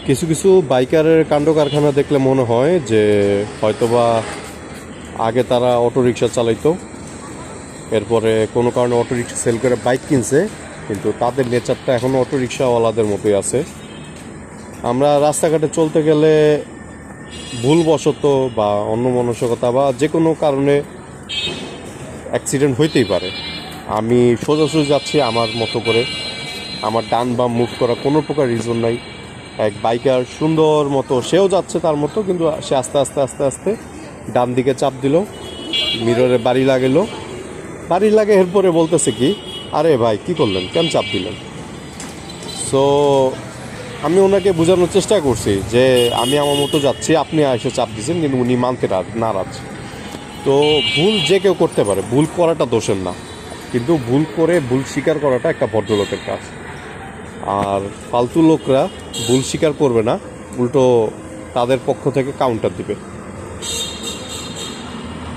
কিছু কিছু বাইকারের কাণ্ড কারখানা দেখলে মনে হয় যে হয়তোবা আগে তারা অটোরিকশা চালাইতো, এরপরে কোনো কারণে অটোরিকশা সেল করে বাইক কিনছে, কিন্তু তাদের নেচারটা এখনও অটোরিকশাওয়ালাদের মতোই আছে। আমরা রাস্তাঘাটে চলতে গেলে ভুলবশত বা অন্যমনস্কতা বা যে কোনো কারণে অ্যাক্সিডেন্ট হইতেই পারে। আমি সোজাসুজি যাচ্ছি আমার মতো করে, আমার ডান বাম মুভ করা কোনো প্রকার রিজন নাই। এক বাইকার সুন্দর মতো সেও যাচ্ছে তার মতো, কিন্তু সে আস্তে আস্তে আস্তে আস্তে ডান দিকে চাপ দিল, মিররে বাড়ি লাগে এরপরে বলতেছে কি, আরে ভাই কী করলেন, কেন চাপ দিলেন? সো আমি ওনাকে বোঝানোর চেষ্টা করছি যে আমি আমার মতো যাচ্ছি, আপনি এসে চাপ দিয়েছেন, কিন্তু উনি মানতে নারাজ। তো ভুল যে কেউ করতে পারে, ভুল করাটা দোষের না, কিন্তু ভুল করে ভুল স্বীকার করাটা একটা ভদ্রলোকের কাজ। আর ফালতু লোকরা ভুল স্বীকার করবে না, উল্টো তাদের পক্ষ থেকে কাউন্টার দিবে।